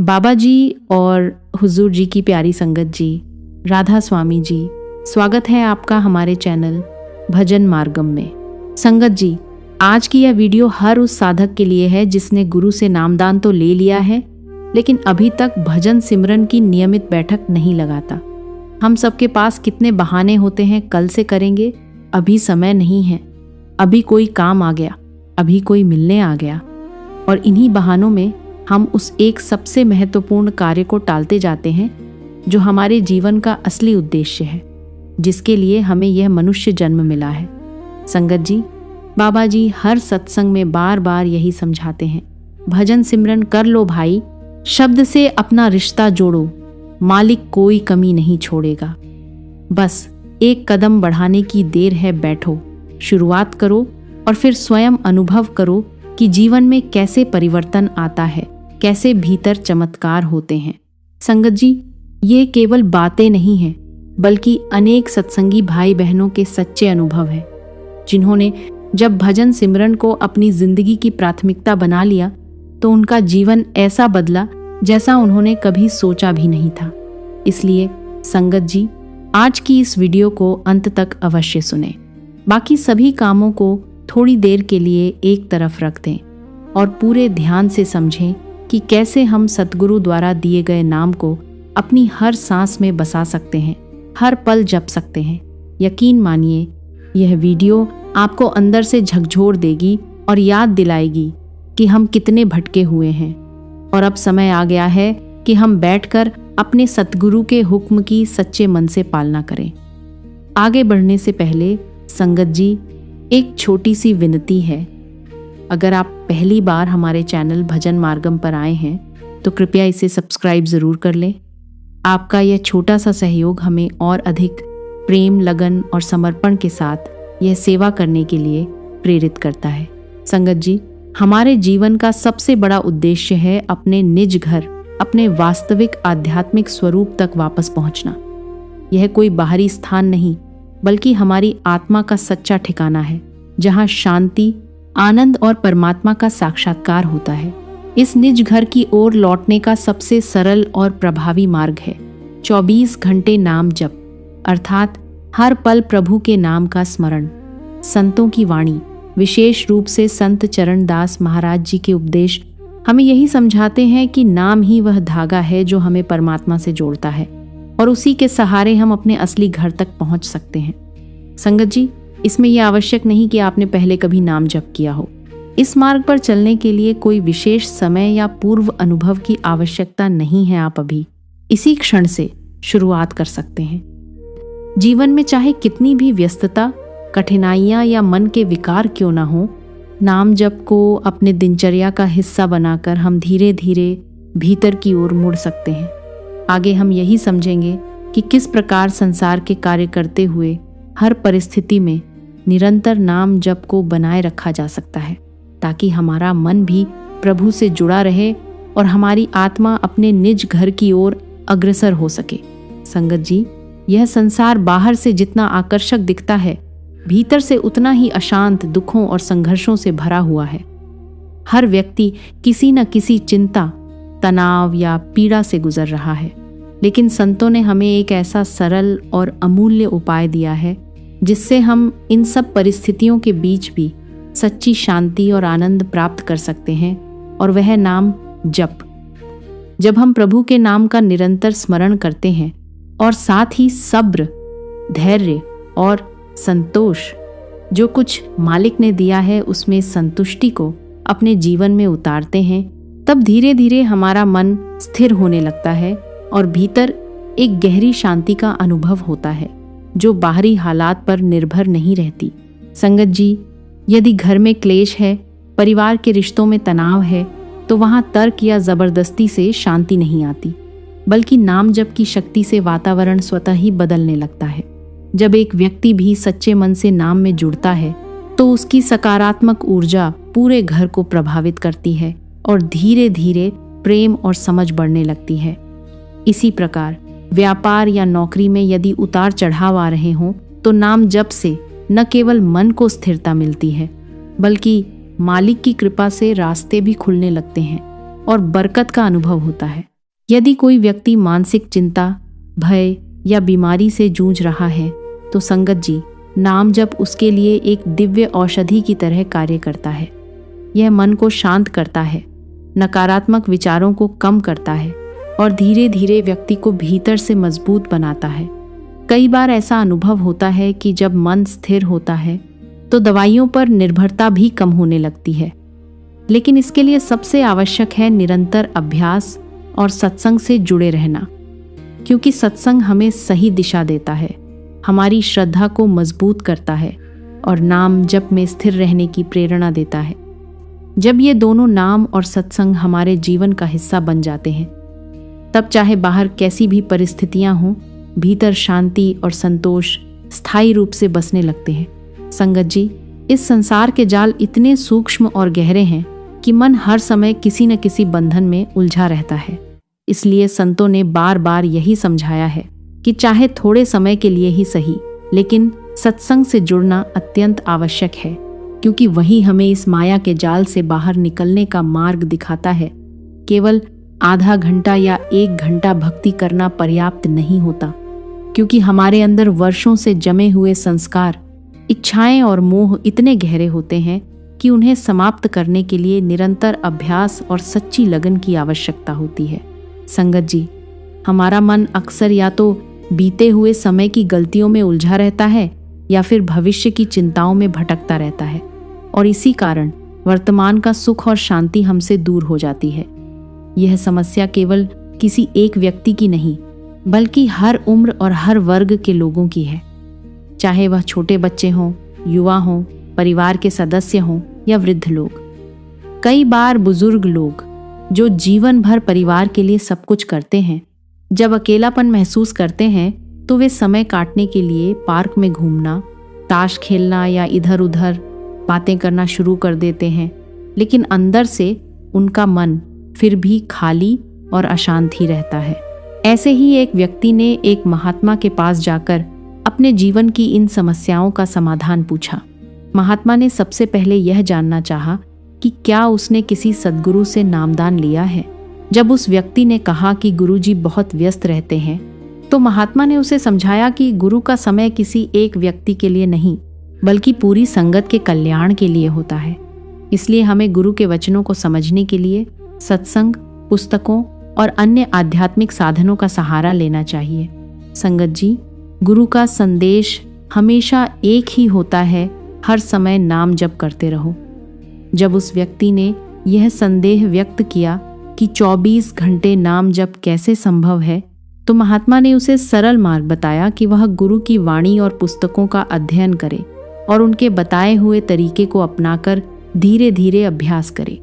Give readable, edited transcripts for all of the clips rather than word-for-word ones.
बाबा जी और हुजूर जी की प्यारी संगत जी, राधा स्वामी जी, स्वागत है आपका हमारे चैनल भजन मार्गम में। संगत जी, आज की यह वीडियो हर उस साधक के लिए है जिसने गुरु से नामदान तो ले लिया है, लेकिन अभी तक भजन सिमरन की नियमित बैठक नहीं लगाता। हम सबके पास कितने बहाने होते हैं, कल से करेंगे, अभी समय नहीं है, अभी कोई काम आ गया, अभी कोई मिलने आ गया, और इन्हीं बहानों में हम उस एक सबसे महत्वपूर्ण कार्य को टालते जाते हैं जो हमारे जीवन का असली उद्देश्य है, जिसके लिए हमें यह मनुष्य जन्म मिला है। संगत जी, बाबा जी हर सत्संग में बार बार यही समझाते हैं, भजन सिमरन कर लो भाई, शब्द से अपना रिश्ता जोड़ो, मालिक कोई कमी नहीं छोड़ेगा। बस एक कदम बढ़ाने की देर है, बैठो, शुरुआत करो और फिर स्वयं अनुभव करो कि जीवन में कैसे परिवर्तन आता है, कैसे भीतर चमत्कार होते हैं। संगत जी, ये केवल बातें नहीं हैं, बल्कि अनेक सत्संगी भाई बहनों के सच्चे अनुभव हैं, जिन्होंने जब भजन सिमरन को अपनी जिंदगी की प्राथमिकता बना लिया तो उनका जीवन ऐसा बदला जैसा उन्होंने कभी सोचा भी नहीं था। इसलिए संगत जी, आज की इस वीडियो को अंत तक अवश्य सुनें। बाकी सभी कामों को थोड़ी देर के लिए एक तरफ रख दें और पूरे ध्यान से समझें कि कैसे हम सतगुरु द्वारा दिए गए नाम को अपनी हर सांस में बसा सकते हैं, हर पल जप सकते हैं। यकीन मानिए, यह वीडियो आपको अंदर से झकझोर देगी और याद दिलाएगी कि हम कितने भटके हुए हैं और अब समय आ गया है कि हम बैठकर अपने सतगुरु के हुक्म की सच्चे मन से पालना करें। आगे बढ़ने से पहले संगत जी, एक छोटी सी विनती है। अगर आप पहली बार हमारे चैनल भजन मार्गम पर आए हैं तो कृपया इसे सब्सक्राइब ज़रूर कर लें। आपका यह छोटा सा सहयोग हमें और अधिक प्रेम, लगन और समर्पण के साथ यह सेवा करने के लिए प्रेरित करता है। संगत जी, हमारे जीवन का सबसे बड़ा उद्देश्य है अपने निज घर, अपने वास्तविक आध्यात्मिक स्वरूप तक वापस पहुंचना। यह कोई बाहरी स्थान नहीं, बल्कि हमारी आत्मा का सच्चा ठिकाना है, जहां शांति, आनंद और परमात्मा का साक्षात्कार होता है। इस निज घर की ओर लौटने का सबसे सरल और प्रभावी मार्ग है 24 घंटे नाम जप, अर्थात हर पल प्रभु के नाम का स्मरण। संतों की वाणी, विशेष रूप से संत चरणदास महाराज जी के उपदेश हमें यही समझाते हैं कि नाम ही वह धागा है जो हमें परमात्मा से जोड़ता है और उसी के सहारे हम अपने असली घर तक पहुंच सकते हैं। संगत जी, इसमें यह आवश्यक नहीं कि आपने पहले कभी नाम जप किया हो। इस मार्ग पर चलने के लिए कोई विशेष समय या पूर्व अनुभव की आवश्यकता नहीं है। आप अभी इसी क्षण से शुरुआत कर सकते हैं। जीवन में चाहे कितनी भी व्यस्तता, कठिनाइयां या मन के विकार क्यों ना हो, नाम जप को अपने दिनचर्या का हिस्सा बनाकर हम धीरे धीरे भीतर की ओर मुड़ सकते हैं। आगे हम यही समझेंगे कि किस प्रकार संसार के कार्य करते हुए हर परिस्थिति में निरंतर नाम जप को बनाए रखा जा सकता है, ताकि हमारा मन भी प्रभु से जुड़ा रहे और हमारी आत्मा अपने निज घर की ओर अग्रसर हो सके। संगत जी, यह संसार बाहर से जितना आकर्षक दिखता है, भीतर से उतना ही अशांत, दुखों और संघर्षों से भरा हुआ है। हर व्यक्ति किसी न किसी चिंता, तनाव या पीड़ा से गुजर रहा है, लेकिन संतों ने हमें एक ऐसा सरल और अमूल्य उपाय दिया है जिससे हम इन सब परिस्थितियों के बीच भी सच्ची शांति और आनंद प्राप्त कर सकते हैं, और वह नाम जप। जब हम प्रभु के नाम का निरंतर स्मरण करते हैं और साथ ही सब्र, धैर्य और संतोष, जो कुछ मालिक ने दिया है उसमें संतुष्टि को अपने जीवन में उतारते हैं, तब धीरे धीरे हमारा मन स्थिर होने लगता है और भीतर एक गहरी शांति का अनुभव होता है जो बाहरी हालात पर निर्भर नहीं रहती। संगत जी, यदि घर में क्लेश है, परिवार के रिश्तों में तनाव है, तो वहां तर्क या जबरदस्ती से शांति नहीं आती, बल्कि नाम जप की शक्ति से वातावरण स्वतः ही बदलने लगता है। जब एक व्यक्ति भी सच्चे मन से नाम में जुड़ता है तो उसकी सकारात्मक ऊर्जा पूरे घर को प्रभावित करती है और धीरे धीरे प्रेम और समझ बढ़ने लगती है। इसी प्रकार व्यापार या नौकरी में यदि उतार चढ़ाव आ रहे हों तो नाम जप से न केवल मन को स्थिरता मिलती है, बल्कि मालिक की कृपा से रास्ते भी खुलने लगते हैं और बरकत का अनुभव होता है। यदि कोई व्यक्ति मानसिक चिंता, भय या बीमारी से जूझ रहा है तो संगत जी, नाम जप उसके लिए एक दिव्य औषधि की तरह कार्य करता है। यह मन को शांत करता है, नकारात्मक विचारों को कम करता है और धीरे धीरे व्यक्ति को भीतर से मजबूत बनाता है। कई बार ऐसा अनुभव होता है कि जब मन स्थिर होता है तो दवाइयों पर निर्भरता भी कम होने लगती है। लेकिन इसके लिए सबसे आवश्यक है निरंतर अभ्यास और सत्संग से जुड़े रहना, क्योंकि सत्संग हमें सही दिशा देता है, हमारी श्रद्धा को मजबूत करता है और नाम जप में स्थिर रहने की प्रेरणा देता है। जब ये दोनों नाम और सत्संग हमारे जीवन का हिस्सा बन जाते हैं, तब चाहे बाहर कैसी भी परिस्थितियां हों, भीतर शांति और संतोष स्थायी रूप से बसने लगते हैं। संगत जी, इस संसार के जाल इतने सूक्ष्म और गहरे हैं कि मन हर समय किसी न किसी बंधन में उलझा रहता है। इसलिए संतों ने बार बार यही समझाया है कि चाहे थोड़े समय के लिए ही सही, लेकिन सत्संग से जुड़ना अत्यंत आवश्यक है, क्योंकि वही हमें इस माया के जाल से बाहर निकलने का मार्ग दिखाता है। केवल आधा घंटा या 1 घंटा भक्ति करना पर्याप्त नहीं होता, क्योंकि हमारे अंदर वर्षों से जमे हुए संस्कार, इच्छाएं और मोह इतने गहरे होते हैं कि उन्हें समाप्त करने के लिए निरंतर अभ्यास और सच्ची लगन की आवश्यकता होती है। संगत जी, हमारा मन अक्सर या तो बीते हुए समय की गलतियों में उलझा रहता है या फिर भविष्य की चिंताओं में भटकता रहता है, और इसी कारण वर्तमान का सुख और शांति हमसे दूर हो जाती है। यह समस्या केवल किसी एक व्यक्ति की नहीं, बल्कि हर उम्र और हर वर्ग के लोगों की है। चाहे वह छोटे बच्चे हों, युवा हों, परिवार के सदस्य हों या वृद्ध लोग। कई बार बुजुर्ग लोग जो जीवन भर परिवार के लिए सब कुछ करते हैं, जब अकेलापन महसूस करते हैं तो वे समय काटने के लिए पार्क में घूमना, ताश खेलना या इधर उधर बातें करना शुरू कर देते हैं, लेकिन अंदर से उनका मन फिर भी खाली और अशांत ही रहता है। ऐसे ही एक व्यक्ति ने एक महात्मा के पास जाकर अपने जीवन की इन समस्याओं का समाधान पूछा। महात्मा ने सबसे पहले यह जानना चाहा कि क्या उसने किसी सद्गुरु से नामदान लिया है। जब उस व्यक्ति ने कहा कि गुरुजी बहुत व्यस्त रहते हैं, तो महात्मा ने उसे समझाया कि गुरु का समय किसी एक व्यक्ति के लिए नहीं, बल्कि पूरी संगत के कल्याण के लिए होता है। इसलिए हमें गुरु के वचनों को समझने के लिए सत्संग, पुस्तकों और अन्य आध्यात्मिक साधनों का सहारा लेना चाहिए। संगत जी, गुरु का संदेश हमेशा एक ही होता है, हर समय नाम जप करते रहो। जब उस व्यक्ति ने यह संदेह व्यक्त किया कि 24 घंटे नाम जप कैसे संभव है, तो महात्मा ने उसे सरल मार्ग बताया कि वह गुरु की वाणी और पुस्तकों का अध्ययन करे और उनके बताए हुए तरीके को अपनाकर धीरे धीरे अभ्यास करे।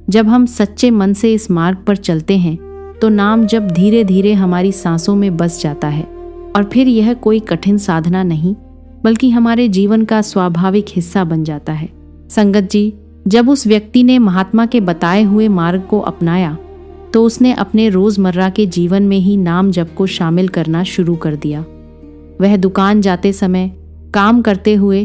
जब हम सच्चे मन से इस मार्ग पर चलते हैं तो नाम जप धीरे धीरे हमारी सांसों में बस जाता है, और फिर यह कोई कठिन साधना नहीं, बल्कि हमारे जीवन का स्वाभाविक हिस्सा बन जाता है। संगत जी, जब उस व्यक्ति ने महात्मा के बताए हुए मार्ग को अपनाया तो उसने अपने रोजमर्रा के जीवन में ही नाम जप को शामिल करना शुरू कर दिया। वह दुकान जाते समय, काम करते हुए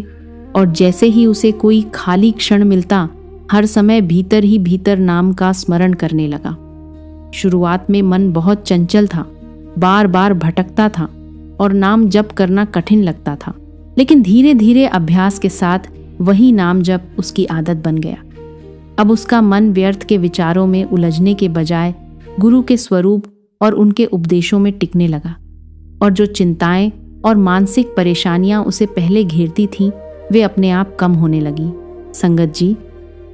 और जैसे ही उसे कोई खाली क्षण मिलता, हर समय भीतर ही भीतर नाम का स्मरण करने लगा। शुरुआत में मन बहुत चंचल था, बार बार भटकता था और नाम जप करना कठिन लगता था, लेकिन धीरे धीरे अभ्यास के साथ वही नाम जप उसकी आदत बन गया। अब उसका मन व्यर्थ के विचारों में उलझने के बजाय गुरु के स्वरूप और उनके उपदेशों में टिकने लगा, और जो चिंताएं और मानसिक परेशानियां उसे पहले घेरती थीं, वे अपने आप कम होने लगी। संगत जी,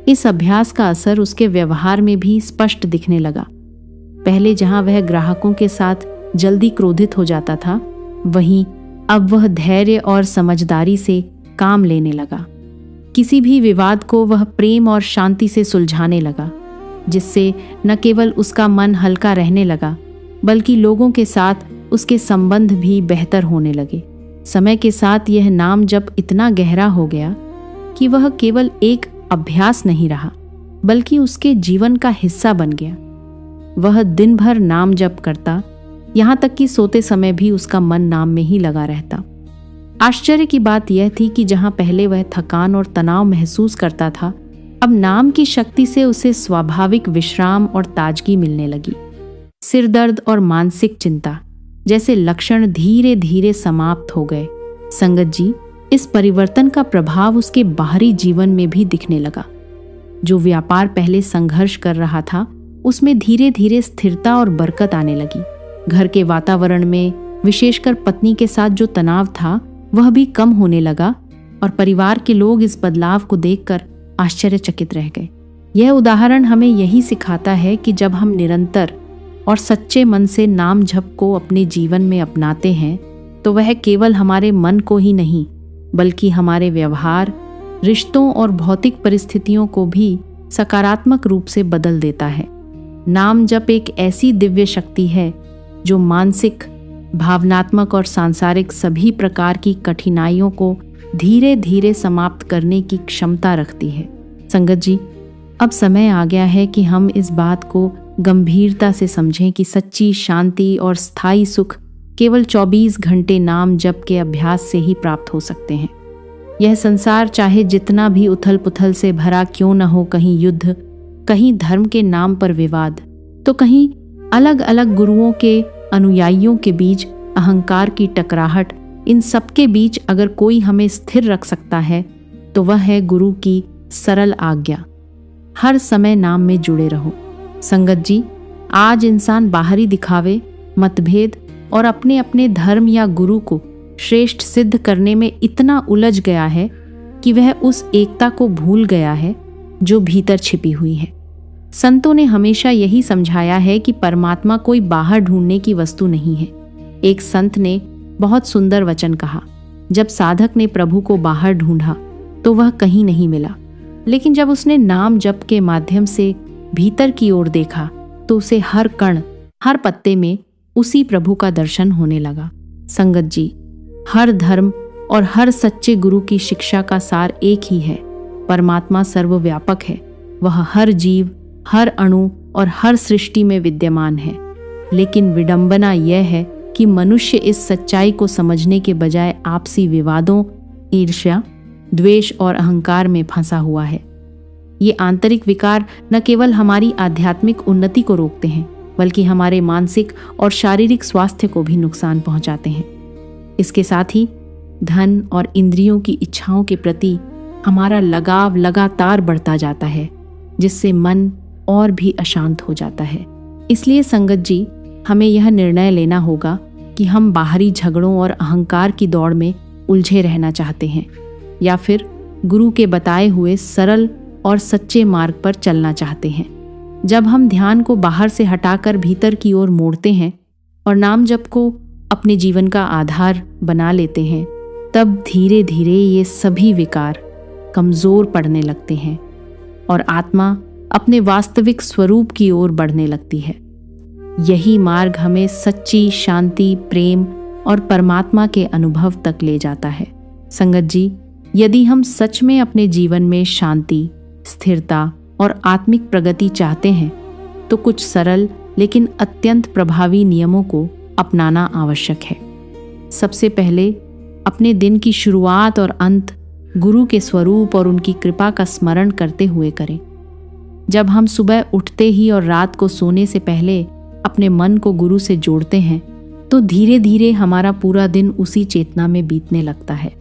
इस अभ्यास का असर उसके व्यवहार में भी स्पष्ट दिखने लगा। पहले जहां वह ग्राहकों के साथ जल्दी क्रोधित हो जाता था, वहीं अब वह धैर्य और समझदारी से काम लेने लगा। किसी भी विवाद को वह प्रेम और शांति से सुलझाने लगा, जिससे न केवल उसका मन हल्का रहने लगा, बल्कि लोगों के साथ उसके संबंध भी बेहतर होने लगे। समय के साथ यह नाम जप इतना गहरा हो गया कि वह केवल एक अभ्यास नहीं रहा, बल्कि उसके जीवन का हिस्सा बन गया। वह दिन भर नाम जप करता, यहाँ तक कि सोते समय भी उसका मन नाम में ही लगा रहता। आश्चर्य की बात यह थी कि जहाँ पहले वह थकान और तनाव महसूस करता था, अब नाम की शक्ति से उसे स्वाभाविक विश्राम और ताजगी मिलने लगी। सिर दर्द और मानसिक चिंता जैसे लक्षण धीरे धीरे समाप्त हो गए। संगत जी, इस परिवर्तन का प्रभाव उसके बाहरी जीवन में भी दिखने लगा। जो व्यापार पहले संघर्ष कर रहा था, उसमें धीरे धीरे स्थिरता और बरकत आने लगी। घर के वातावरण में विशेषकर पत्नी के साथ जो तनाव था, वह भी कम होने लगा और परिवार के लोग इस बदलाव को देखकर आश्चर्यचकित रह गए। यह उदाहरण हमें यही सिखाता है कि जब हम निरंतर और सच्चे मन से नाम जप को अपने जीवन में अपनाते हैं, तो वह केवल हमारे मन को ही नहीं, बल्कि हमारे व्यवहार, रिश्तों और भौतिक परिस्थितियों को भी सकारात्मक रूप से बदल देता है। नाम जप एक ऐसी दिव्य शक्ति है जो मानसिक, भावनात्मक और सांसारिक सभी प्रकार की कठिनाइयों को धीरे धीरे समाप्त करने की क्षमता रखती है। संगत जी, अब समय आ गया है कि हम इस बात को गंभीरता से समझें कि सच्ची शांति और स्थायी सुख केवल 24 घंटे नाम जप के अभ्यास से ही प्राप्त हो सकते हैं। यह संसार चाहे जितना भी उथल पुथल से भरा क्यों न हो, कहीं युद्ध, कहीं धर्म के नाम पर विवाद, तो कहीं अलग अलग गुरुओं के अनुयायियों के बीच अहंकार की टकराहट, इन सब के बीच अगर कोई हमें स्थिर रख सकता है तो वह है गुरु की सरल आज्ञा, हर समय नाम में जुड़े रहो। संगत जी, आज इंसान बाहरी दिखावे, मतभेद और अपने अपने धर्म या गुरु को श्रेष्ठ सिद्ध करने में इतना उलझ गया है कि वह उस एकता को भूल गया है जो भीतर छिपी हुई है। संतों ने हमेशा यही समझाया है कि परमात्मा कोई बाहर ढूंढने की वस्तु नहीं है। एक संत ने बहुत सुंदर वचन कहा, जब साधक ने प्रभु को बाहर ढूंढा तो वह कहीं नहीं मिला, लेकिन जब उसने नाम जप के माध्यम से भीतर की ओर देखा तो उसे हर कण, हर पत्ते में उसी प्रभु का दर्शन होने लगा। संगत जी, हर धर्म और हर सच्चे गुरु की शिक्षा का सार एक ही है। परमात्मा सर्वव्यापक है, वह हर जीव, हर अणु और हर सृष्टि में विद्यमान है। लेकिन विडंबना यह है कि मनुष्य इस सच्चाई को समझने के बजाय आपसी विवादों, ईर्ष्या, द्वेष और अहंकार में फंसा हुआ है। ये आंतरिक विकार न केवल हमारी आध्यात्मिक उन्नति को रोकते हैं, बल्कि हमारे मानसिक और शारीरिक स्वास्थ्य को भी नुकसान पहुंचाते हैं। इसके साथ ही धन और इंद्रियों की इच्छाओं के प्रति हमारा लगाव लगातार बढ़ता जाता है, जिससे मन और भी अशांत हो जाता है। इसलिए संगत जी, हमें यह निर्णय लेना होगा कि हम बाहरी झगड़ों और अहंकार की दौड़ में उलझे रहना चाहते हैं या फिर गुरु के बताए हुए सरल और सच्चे मार्ग पर चलना चाहते हैं। जब हम ध्यान को बाहर से हटाकर भीतर की ओर मोड़ते हैं और नाम जप को अपने जीवन का आधार बना लेते हैं, तब धीरे धीरे ये सभी विकार कमजोर पड़ने लगते हैं और आत्मा अपने वास्तविक स्वरूप की ओर बढ़ने लगती है। यही मार्ग हमें सच्ची शांति, प्रेम और परमात्मा के अनुभव तक ले जाता है। संगत जी, यदि हम सच में अपने जीवन में शांति, स्थिरता और आत्मिक प्रगति चाहते हैं, तो कुछ सरल लेकिन अत्यंत प्रभावी नियमों को अपनाना आवश्यक है। सबसे पहले अपने दिन की शुरुआत और अंत गुरु के स्वरूप और उनकी कृपा का स्मरण करते हुए करें। जब हम सुबह उठते ही और रात को सोने से पहले अपने मन को गुरु से जोड़ते हैं, तो धीरे धीरे हमारा पूरा दिन उसी चेतना में बीतने लगता है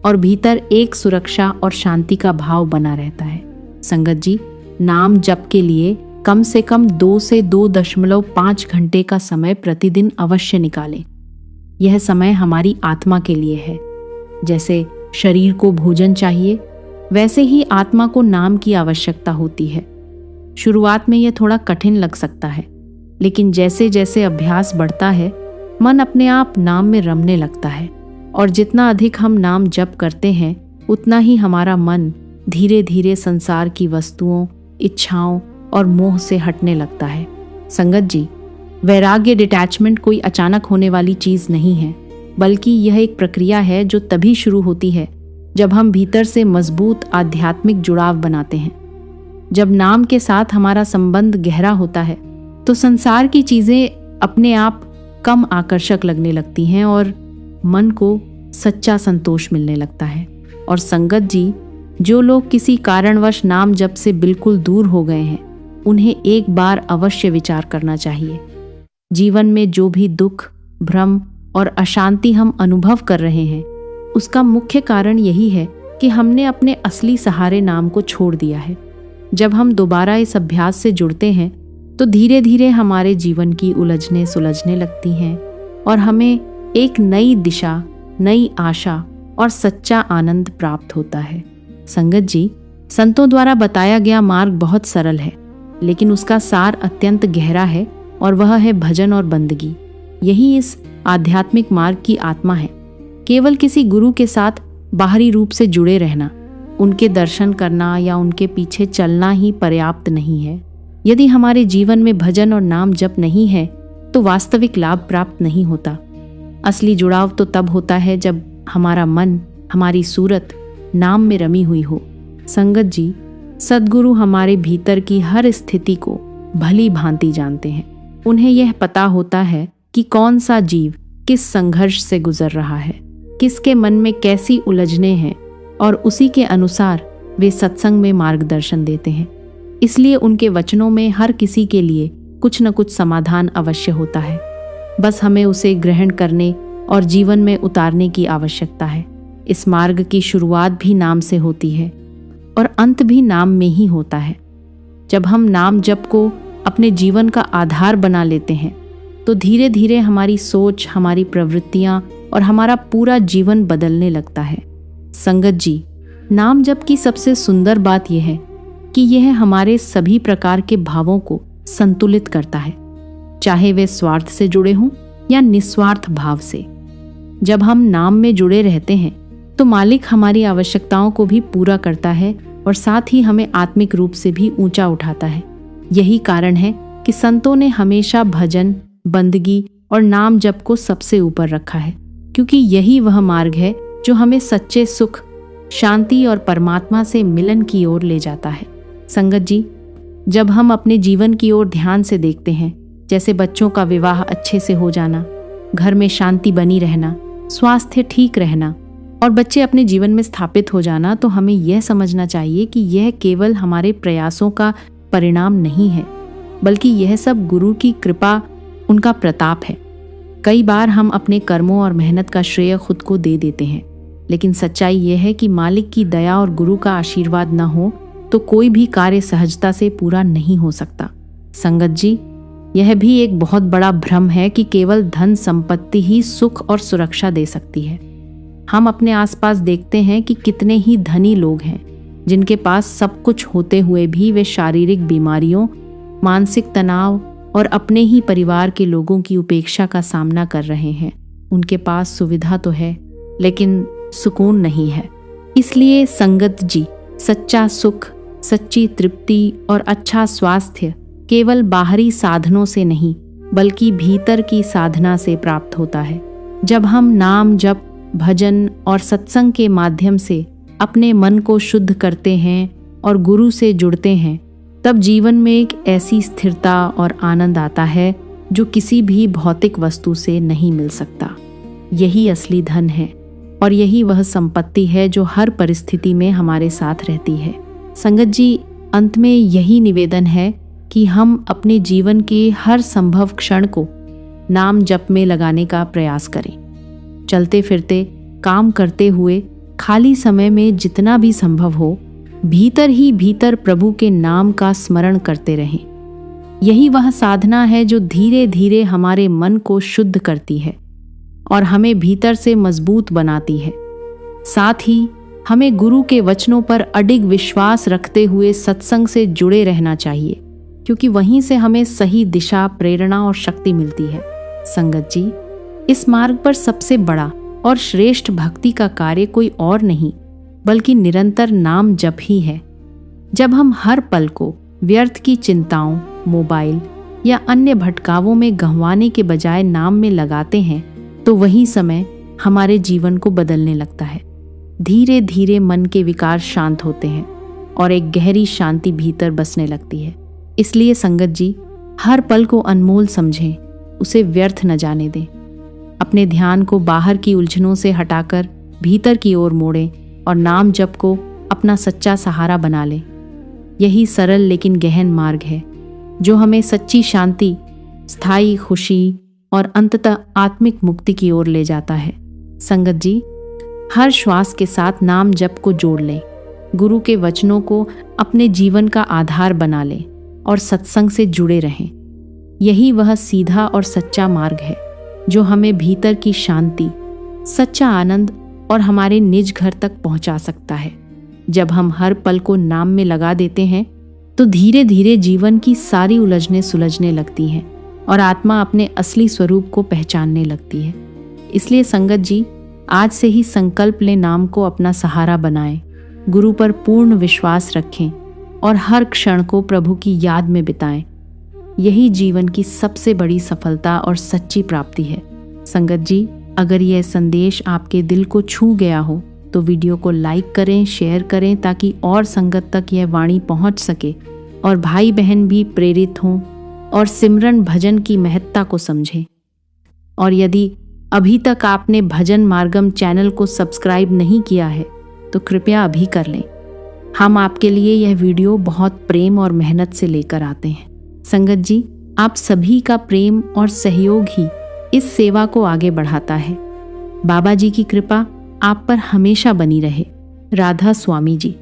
और भीतर एक सुरक्षा और शांति का भाव बना रहता है। संगत जी, नाम जप के लिए कम से कम 2 से 2.5 घंटे का समय प्रतिदिन अवश्य निकालें। यह समय हमारी आत्मा के लिए है। जैसे शरीर को भोजन चाहिए, वैसे ही आत्मा को नाम की आवश्यकता होती है। शुरुआत में यह थोड़ा कठिन लग सकता है, लेकिन जैसे जैसे अभ्यास बढ़ता है, मन अपने आप नाम में रमने लगता है और जितना अधिक हम नाम जप करते हैं, उतना ही हमारा मन धीरे धीरे संसार की वस्तुओं, इच्छाओं और मोह से हटने लगता है। संगत जी, वैराग्य, डिटैचमेंट कोई अचानक होने वाली चीज नहीं है, बल्कि यह एक प्रक्रिया है जो तभी शुरू होती है जब हम भीतर से मजबूत आध्यात्मिक जुड़ाव बनाते हैं। जब नाम के साथ हमारा संबंध गहरा होता है, तो संसार की चीजें अपने आप कम आकर्षक लगने लगती हैं और मन को सच्चा संतोष मिलने लगता है। और संगत जी, जो लोग किसी कारणवश नाम जप से बिल्कुल दूर हो गए हैं, उन्हें एक बार अवश्य विचार करना चाहिए जीवन में जो भी दुख, भ्रम और अशांति हम अनुभव कर रहे हैं, उसका मुख्य कारण यही है कि हमने अपने असली सहारे नाम को छोड़ दिया है। जब हम दोबारा इस अभ्यास से जुड़ते हैं तो धीरे धीरे हमारे जीवन की उलझनें सुलझने लगती हैं और हमें एक नई दिशा, नई आशा और सच्चा आनंद प्राप्त होता है। संगत जी, संतों द्वारा बताया गया मार्ग बहुत सरल है, लेकिन उसका सार अत्यंत गहरा है और वह है भजन और बंदगी। यही इस आध्यात्मिक मार्ग की आत्मा है। केवल किसी गुरु के साथ बाहरी रूप से जुड़े रहना, उनके दर्शन करना या उनके पीछे चलना ही पर्याप्त नहीं है। यदि हमारे जीवन में भजन और नाम जप नहीं है तो वास्तविक लाभ प्राप्त नहीं होता। असली जुड़ाव तो तब होता है जब हमारा मन, हमारी सूरत नाम में रमी हुई हो। संगत जी, सद्गुरु हमारे भीतर की हर स्थिति को भली भांति जानते हैं। उन्हें यह पता होता है कि कौन सा जीव किस संघर्ष से गुजर रहा है, किसके मन में कैसी उलझने हैं, और उसी के अनुसार वे सत्संग में मार्गदर्शन देते हैं। इसलिए उनके वचनों में हर किसी के लिए कुछ न कुछ समाधान अवश्य होता है। बस हमें उसे ग्रहण करने और जीवन में उतारने की आवश्यकता है। इस मार्ग की शुरुआत भी नाम से होती है और अंत भी नाम में ही होता है। जब हम नाम जप को अपने जीवन का आधार बना लेते हैं तो धीरे धीरे हमारी सोच, हमारी प्रवृत्तियां और हमारा पूरा जीवन बदलने लगता है। संगत जी, नाम जप की सबसे सुंदर बात यह है कि यह हमारे सभी प्रकार के भावों को संतुलित करता है, चाहे वे स्वार्थ से जुड़े हों या निस्वार्थ भाव से। जब हम नाम में जुड़े रहते हैं तो मालिक हमारी आवश्यकताओं को भी पूरा करता है और साथ ही हमें आत्मिक रूप से भी ऊंचा उठाता है। यही कारण है कि संतों ने हमेशा भजन, बंदगी और नाम जप को सबसे ऊपर रखा है, क्योंकि यही वह मार्ग है जो हमें सच्चे सुख, शांति और परमात्मा से मिलन की ओर ले जाता है। संगत जी, जब हम अपने जीवन की ओर ध्यान से देखते हैं, जैसे बच्चों का विवाह अच्छे से हो जाना, घर में शांति बनी रहना, स्वास्थ्य ठीक रहना और बच्चे अपने जीवन में स्थापित हो जाना, तो हमें यह समझना चाहिए कि यह केवल हमारे प्रयासों का परिणाम नहीं है, बल्कि यह सब गुरु की कृपा, उनका प्रताप है। कई बार हम अपने कर्मों और मेहनत का श्रेय खुद को दे देते हैं, लेकिन सच्चाई यह है कि मालिक की दया और गुरु का आशीर्वाद न हो तो कोई भी कार्य सहजता से पूरा नहीं हो सकता। संगत जी, यह भी एक बहुत बड़ा भ्रम है कि केवल धन संपत्ति ही सुख और सुरक्षा दे सकती है। हम अपने आसपास देखते हैं कि कितने ही धनी लोग हैं जिनके पास सब कुछ होते हुए भी वे शारीरिक बीमारियों, मानसिक तनाव और अपने ही परिवार के लोगों की उपेक्षा का सामना कर रहे हैं। उनके पास सुविधा तो है, लेकिन सुकून नहीं है। इसलिए संगत जी, सच्चा सुख, सच्ची तृप्ति और अच्छा स्वास्थ्य केवल बाहरी साधनों से नहीं, बल्कि भीतर की साधना से प्राप्त होता है। जब हम नाम जप, भजन और सत्संग के माध्यम से अपने मन को शुद्ध करते हैं और गुरु से जुड़ते हैं, तब जीवन में एक ऐसी स्थिरता और आनंद आता है जो किसी भी भौतिक वस्तु से नहीं मिल सकता। यही असली धन है और यही वह संपत्ति है जो हर परिस्थिति में हमारे साथ रहती है। संगत जी, अंत में यही निवेदन है कि हम अपने जीवन के हर संभव क्षण को नाम जप में लगाने का प्रयास करें। चलते फिरते, काम करते हुए, खाली समय में जितना भी संभव हो, भीतर ही भीतर प्रभु के नाम का स्मरण करते रहें। यही वह साधना है जो धीरे धीरे हमारे मन को शुद्ध करती है और हमें भीतर से मजबूत बनाती है। साथ ही हमें गुरु के वचनों पर अडिग विश्वास रखते हुए सत्संग से जुड़े रहना चाहिए, क्योंकि वहीं से हमें सही दिशा, प्रेरणा और शक्ति मिलती है। संगत जी, इस मार्ग पर सबसे बड़ा और श्रेष्ठ भक्ति का कार्य कोई और नहीं बल्कि निरंतर नाम जप ही है। जब हम हर पल को व्यर्थ की चिंताओं, मोबाइल या अन्य भटकावों में गंवाने के बजाय नाम में लगाते हैं, तो वही समय हमारे जीवन को बदलने लगता है। धीरे धीरे मन के विकार शांत होते हैं और एक गहरी शांति भीतर बसने लगती है। इसलिए संगत जी, हर पल को अनमोल समझें, उसे व्यर्थ न जाने दें। अपने ध्यान को बाहर की उलझनों से हटाकर भीतर की ओर मोड़ें और नाम जप को अपना सच्चा सहारा बना लें। यही सरल लेकिन गहन मार्ग है जो हमें सच्ची शांति, स्थायी खुशी और अंततः आत्मिक मुक्ति की ओर ले जाता है। संगत जी, हर श्वास के साथ नाम जप को जोड़ लें, गुरु के वचनों को अपने जीवन का आधार बना लें और सत्संग से जुड़े रहें। यही वह सीधा और सच्चा मार्ग है जो हमें भीतर की शांति, सच्चा आनंद और हमारे निज घर तक पहुंचा सकता है। जब हम हर पल को नाम में लगा देते हैं तो धीरे धीरे जीवन की सारी उलझनें सुलझने लगती हैं और आत्मा अपने असली स्वरूप को पहचानने लगती है। इसलिए संगत जी, आज से ही संकल्प लें, नाम को अपना सहारा बनाएं, गुरु पर पूर्ण विश्वास रखें और हर क्षण को प्रभु की याद में बिताएं। यही जीवन की सबसे बड़ी सफलता और सच्ची प्राप्ति है। संगत जी, अगर यह संदेश आपके दिल को छू गया हो तो वीडियो को लाइक करें, शेयर करें ताकि और संगत तक यह वाणी पहुंच सके और भाई बहन भी प्रेरित हों और सिमरन भजन की महत्ता को समझें। और यदि अभी तक आपने भजन मार्गम चैनल को सब्सक्राइब नहीं किया है तो कृपया अभी कर लें। हम आपके लिए यह वीडियो बहुत प्रेम और मेहनत से लेकर आते हैं। संगत जी, आप सभी का प्रेम और सहयोग ही इस सेवा को आगे बढ़ाता है। बाबा जी की कृपा आप पर हमेशा बनी रहे। राधा स्वामी जी।